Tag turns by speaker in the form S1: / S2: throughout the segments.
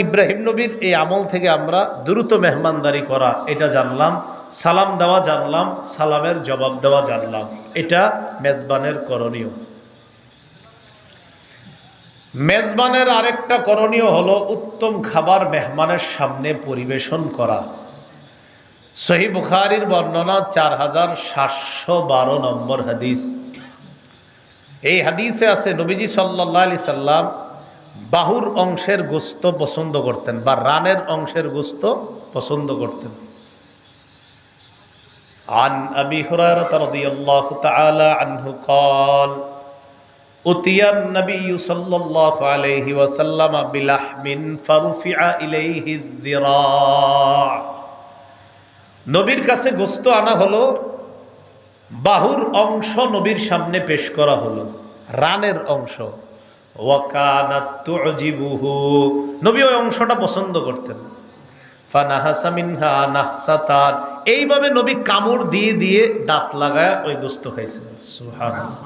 S1: ইব্রাহিম নবীর এই আমল থেকে আমরা দ্রুত মেহমানদারি করা এটা জানলাম, সালাম দেওয়া জানলাম, সালামের জবাব দেওয়া জানলাম। এটা মেজবানের করণীয়। মেজবানের আরেকটা করণীয় হলো উত্তম খাবার মেহমানের সামনে পরিবেশন করা। সহিহ বুখারীর বর্ণনা 4712 নম্বর হাদিস। এই হাদিসে আছে নবীজি সাল্লাল্লাহু আলাইহি সাল্লাম বাহুর অংশের গোস্ত পছন্দ করতেন বা রানের অংশের গোস্ত পছন্দ করতেন। আন আবি হুরায়রা রাদিয়াল্লাহু তাআলা আনহু قال উতিয়া নবী সাল্লাল্লাহু আলাইহি ওয়াসাল্লাম বিলাহমিন ফারফিআ ইলাইহি যিরা'। নবীর কাছে গোস্ত আনা হলো, বাহুর অংশ নবীর সামনে পেশ করা হলো, রানের অংশ। ওয়াকানাত তুজিবুহু, নবী ওই অংশটা পছন্দ করতেন। ফানাহাসা মিনহা নাহসাতান, এইভাবে নবী কামড় দিয়ে দিয়ে দাঁত লাগায় ওই গোস্ত খাইছেন। সুবহানাল্লাহ।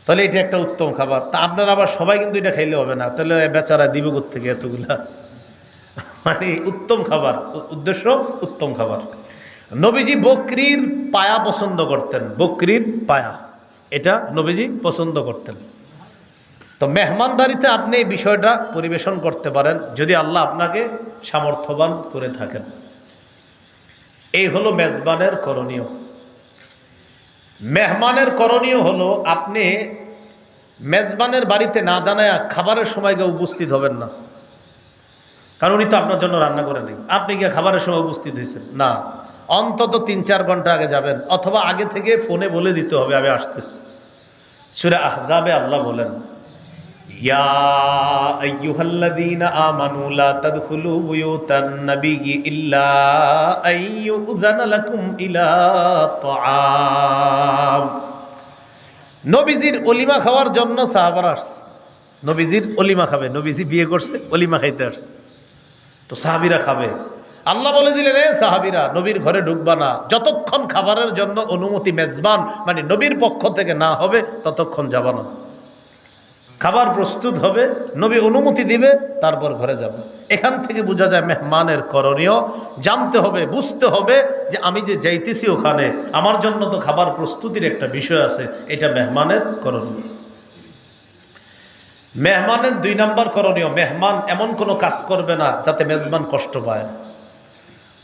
S1: তাহলে এটা একটা উত্তম খাবার। তা আপনারা আবার সবাই কিন্তু এটা খাইলে হবে না, তাহলে বেচারা দিবে কোত্থেকে এতগুলা? মানে উত্তম খাবার, উদ্দেশ্য উত্তম খাবার। নবীজি বকরির পায়া পছন্দ করতেন, বকরির পায়া এটা নবীজি পছন্দ করতেন। তো মেহমানদারিতে আপনি এই বিষয়টা পরিবেশন করতে পারেন যদি আল্লাহ আপনাকে সামর্থ্যবান করে থাকেন। এই হলো মেজবানের করণীয়। মেহমানের করণীয় হলো আপনি মেজবানের বাড়িতে না জানায় খাবারের সময় গিয়ে উপস্থিত হবেন না, কারণ উনি তো আপনার জন্য রান্না করে নেই। আপনি গিয়ে খাবারের সময় উপস্থিত হয়েছেন না, অন্তত ৩-৪ ঘন্টা আগে যাবেন, অথবা আগে থেকে ফোনে বলে দিতে হবে আমি আসতেছি। সূরা আহজাবে আল্লাহ বলেন, ইয়া আইয়ুহাল্লাযীনা আমানু লা তাদখুলু বুয়ুতান নাবিয়্যি ইল্লা আইয়ুযানা লাকুম ইলা তাআম। নবীজির অলিমা খাওয়ার জন্য সাহাবারা আসছে, নবীজির অলিমা খাবে, নবীজি বিয়ে করছে, অলিমা খাইতে আসছে, তো সাহাবীরা খাবে। আল্লাহ বলে দিলেন, এ সাহাবীরা নবীর ঘরে ঢুকবা না যতক্ষণ খাবারের জন্য অনুমতি মেজবান মানে নবীর পক্ষ থেকে না হবে ততক্ষণ যাবা না। খাবার প্রস্তুত হবে, নবী অনুমতি দিবে, তারপর ঘরে যাবে। এখান থেকে বোঝা যায় মেহমানের করণীয়। জানতে হবে, বুঝতে হবে যে আমি যে যাইতেছি ওখানে আমার জন্য তো খাবার প্রস্তুতির একটা বিষয় আছে, এটা মেহমানের করণীয়। মেহমানের ২ নম্বর করণীয়, মেহমান এমন কোনো কাজ করবে না যাতে মেজবান কষ্ট পায়।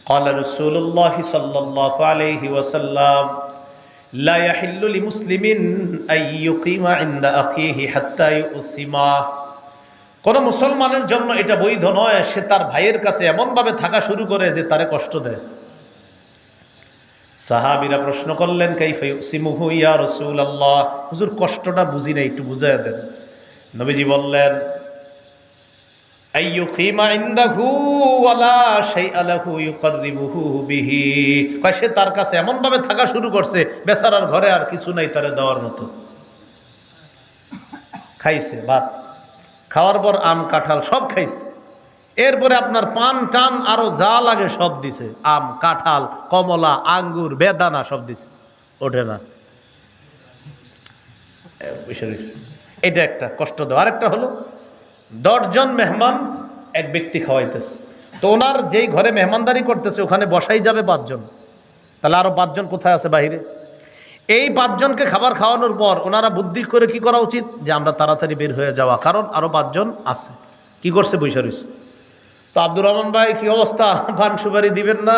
S1: ক্বালা রাসূলুল্লাহ সাল্লাল্লাহু আলাইহি ওয়াসাল্লাম লা ইয়াহিল্লু লিমুসলিমিন আন ইউকিমা ইনদা আখিহি হাত্তা ইউসিমা। কোন মুসলমানের জন্য এটা বৈধ নয় সে তার ভাইয়ের কাছে এমন ভাবে থাকা শুরু করে যে তারে কষ্ট দেয়। সাহাবীরা প্রশ্ন করলেন, কাইফা ইউসিমুহু ইয়া রাসূলুল্লাহ, হুজুর কষ্টটা বুঝি না, একটু বুঝায়া দেন। নবীজি বললেন, আইয়ুকিমা ইনদাহু ওয়ালা শাইআ লাহু ইউকাররিবুহু বিহি, কয় সে তার কাছে এমন ভাবে থাকা শুরু করছে বেচারার ঘরে আর কিছু নাই তারে দেওয়ার মতো। খাইছে ভাত, খাওয়ার পর আম কাঁঠাল সব খাইছে, এরপরে আপনার পান টান আরো যা লাগে সব দিছে, আম কাঁঠাল কমলা আঙ্গুর বেদানা সব দিছে, ওঠে না। এটা একটা কষ্ট দেওয়া। আরেকটা হলো ১০ জন মেহমান এক ব্যক্তি খাওয়াইতেছে, তো ওনার যেই ঘরে মেহমানদারি করতেছে ওখানে বসাই যাবে ৫ জন, তাহলে আরো ৫ জন কোথায় আছে? বাহিরে। এই ৫ জনকে খাবার খাওয়ানোর পর ওনারা বুদ্ধি করে কি করা উচিত যে আমরা তাড়াতাড়ি বের হয়ে যাওয়া, কারণ আরো ৫ জন আছে। কি করছে? বৈশা রইছে। তো আব্দুর রহমান ভাই কি অবস্থা, পান সুপারি দিবেন না?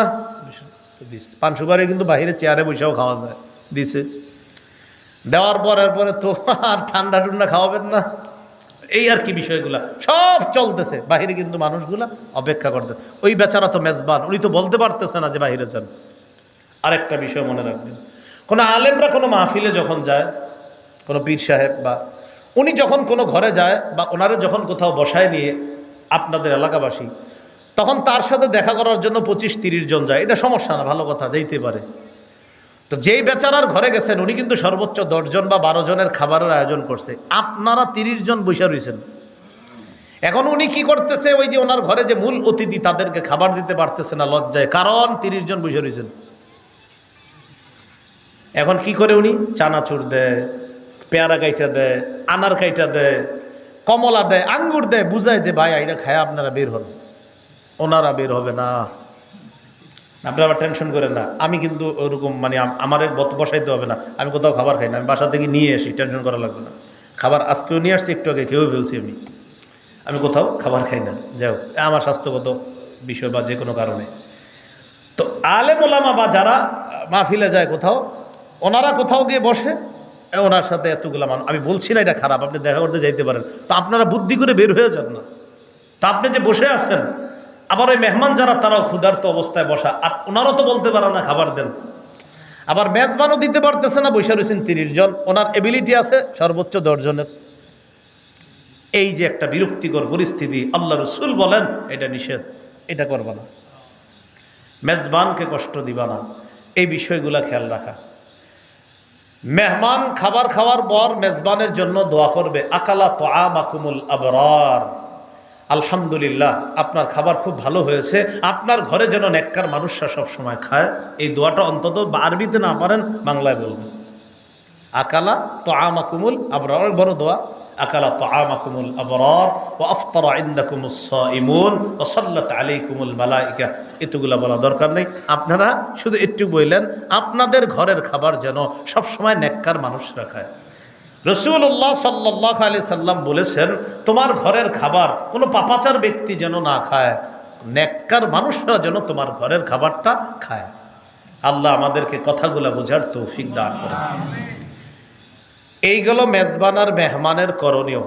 S1: পান সুপারি কিন্তু বাহিরে চেয়ারে বৈশাও খাওয়া যায়, দিছে। দেওয়ার পর এরপরে তো আর ঠান্ডা টুন্ডা খাওয়াবেন না, এই আর কি বিষয়গুলা সব চলতেছে। বাহিরে কিন্তু মানুষগুলা অপেক্ষা করতে, ওই বেচারা তো মেজবান, উনি তো বলতে পারতেছে না যে বাহিরে যান। আরেকটা বিষয় মনে রাখবেন, কোন আলেমরা কোনো মাহফিলে যখন যায়, কোনো পীর সাহেব বা উনি যখন কোনো ঘরে যায় বা ওনারা যখন কোথাও বসায় নিয়ে আপনাদের এলাকাবাসী, তখন তার সাথে দেখা করার জন্য ২৫-৩০ জন যায়, এটা সমস্যা না, ভালো কথা, যাইতে পারে। তো যেই বেচারার ঘরে গেছেন উনি কিন্তু সর্বোচ্চ ১০ জন বা ১২ জনের খাবারের আয়োজন করছে, আপনারা ৩০ জন বসে রয়েছেন। এখন উনি কি করতেছে, ওই যে ওনার ঘরে যে মূল অতিথি তাদেরকে খাবার দিতে পারতেছে না লজ্জায়, কারণ ৩০ জন বসে রয়েছেন। এখন কি করে উনি চানাচুর দেয়, পেয়ারা কাইটা দেয়, আনার কাইটা দেয়, কমলা দেয়, আঙ্গুর দেয়, বুঝায় যে ভাই এটা খায় আপনারা বের হন। ওনারা বের হবে না। আপনারা আবার টেনশন করেন না, আমি কিন্তু ওরকম মানে আমার বসাইতে হবে না, আমি কোথাও খাবার খাই না, আমি বাসা থেকে নিয়ে আসি, টেনশন করা লাগবে না। খাবার আজকেও নিয়ে আসছি, একটু আগে খেয়েও ফেলছি, আমি কোথাও খাবার খাই না, যাও আমার স্বাস্থ্যগত বিষয় বা যে কোনো কারণে। তো আলেম ওলামা বা যারা মাহফিলে যায় কোথাও, ওনারা কোথাও গিয়ে বসে, ওনার সাথে এতগুলা মানুষ, আমি বলছি না এটা খারাপ, আপনি দেখা করতে যাইতে পারেন, তো আপনারা বুদ্ধি করে বের হয়ে যান না। তা আপনি যে বসে আছেন, আবার ওই মেহমান যারা তারাও ক্ষুধার্ত অবস্থায় বসা, আর ওনারও তো বলতে পারে না খাবার দেন, আবার মেজবানও দিতে পারতেছে না, বসে রয়েছেন 30 জন, ওনার এবিলিটি আছে সর্বোচ্চ 10 জনের। এই যে একটা বিরক্তিকর পরিস্থিতি, আল্লাহ রসুল বলেন এটা নিষেধ, এটা করবা না, মেজবানকে কষ্ট দিবা না, এই বিষয়গুলা খেয়াল রাখা। মেহমান খাবার খাওয়ার পর মেজবানের জন্য দোয়া করবে, আকালা তাআমাকুমুল আবরার, আলহামদুলিল্লাহ আপনার খাবার খুব ভালো হয়েছে, আপনার ঘরে যেন নেককার মানুষরা সব সময় খায়। এই দোয়াটা অন্তত আরবিতে না পারেন বাংলায় বলবেন, আকালা তাআমাকুমুল আবরার, বড় দোয়া। আকালা তাআমাকুমুল আবরার ওয়া আফতারা ইনদাকুমুস সাইমুন ওয়া সাল্লাত আলাইকুমুল মালায়েকা। এতগুলা বলা দরকার নেই, আপনারা শুধু একটু বললেন আপনাদের ঘরের খাবার যেন সবসময় নেককার মানুষরা খায়। রাসূলুল্লাহ সাল্লাল্লাহু আলাইহি সাল্লাম বলেছেন, তোমার ঘরের খাবার কোনো পাপাচার ব্যক্তি যেন না খায়, নেককার মানুষরা যেন তোমার ঘরের খাবারটা খায়। আল্লাহ আমাদেরকে কথাগুলা বোঝার তৌফিক দান করেন। এইগুলো মেজবান আর মেহমানের করণীয়।